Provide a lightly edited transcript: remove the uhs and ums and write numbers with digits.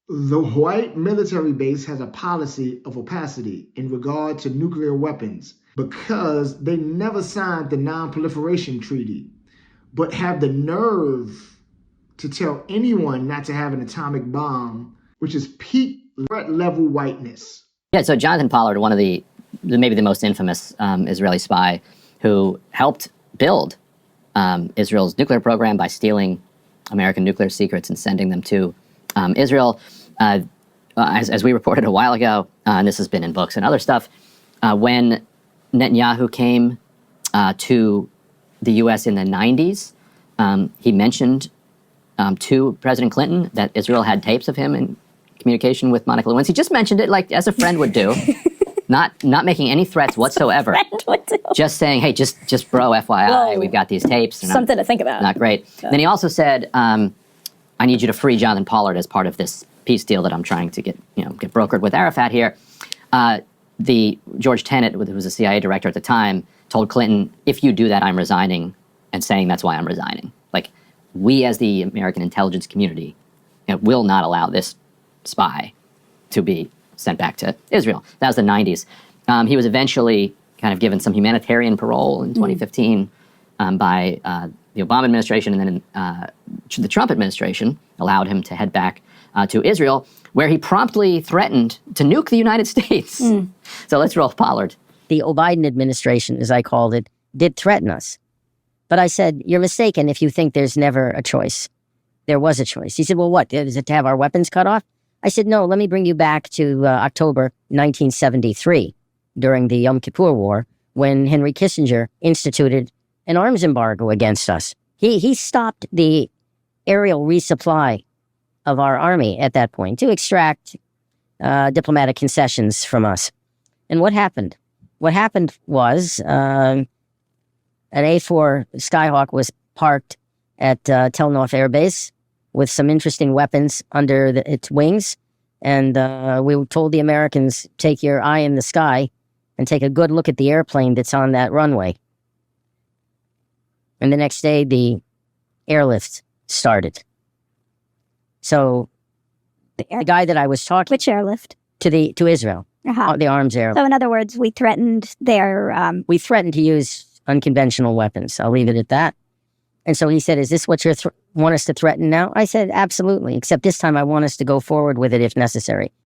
The white military base has a policy of opacity in regard to nuclear weapons because they never signed the Non-Proliferation Treaty, but have the nerve to tell anyone not to have an atomic bomb, which is peak threat level whiteness. Yeah, so Jonathan Pollard, one of the maybe the most infamous Israeli spy who helped build Israel's nuclear program by stealing American nuclear secrets and sending them to Israel. As we reported a while ago, and this has been in books and other stuff, when Netanyahu came to the U.S. in the 90s, he mentioned to President Clinton that Israel had tapes of him in communication with Monica Lewinsky. He just mentioned it like as a friend would do, not making any threats whatsoever. Just saying, hey, just bro, FYI, whoa, we've got these tapes. They're something to think about. Not great. Then he also said, I need you to free Jonathan Pollard as part of this peace deal that I'm trying to get brokered with Arafat here. The George Tenet, who was a CIA director at the time, told Clinton, if you do that, I'm resigning, and saying that's why I'm resigning. Like, we as the American intelligence community will not allow this spy to be sent back to Israel. That was the 90s. He was eventually kind of given some humanitarian parole in 2015 by the Obama administration, and then the Trump administration allowed him to head back to Israel, where he promptly threatened to nuke the United States. So let's roll Pollard. The Biden administration, as I called it, did threaten us. But I said, you're mistaken if you think there's never a choice. There was a choice. He said, well, what? Is it to have our weapons cut off? I said, no, let me bring you back to October 1973, during the Yom Kippur War, when Henry Kissinger instituted an arms embargo against us. He stopped the aerial resupply of our army at that point to extract diplomatic concessions from us. And what happened? What happened was an A-4 Skyhawk was parked at Tel Nof Air Base with some interesting weapons under its wings. And we told the Americans, take your eye in the sky and take a good look at the airplane that's on that runway. And the next day, the airlift started. So the guy that I was talking... Which airlift? To Israel. The arms airlift. So in other words, we threatened their... We threatened to use unconventional weapons. I'll leave it at that. And so he said, is this what you want us to threaten now? I said, absolutely, except this time I want us to go forward with it if necessary.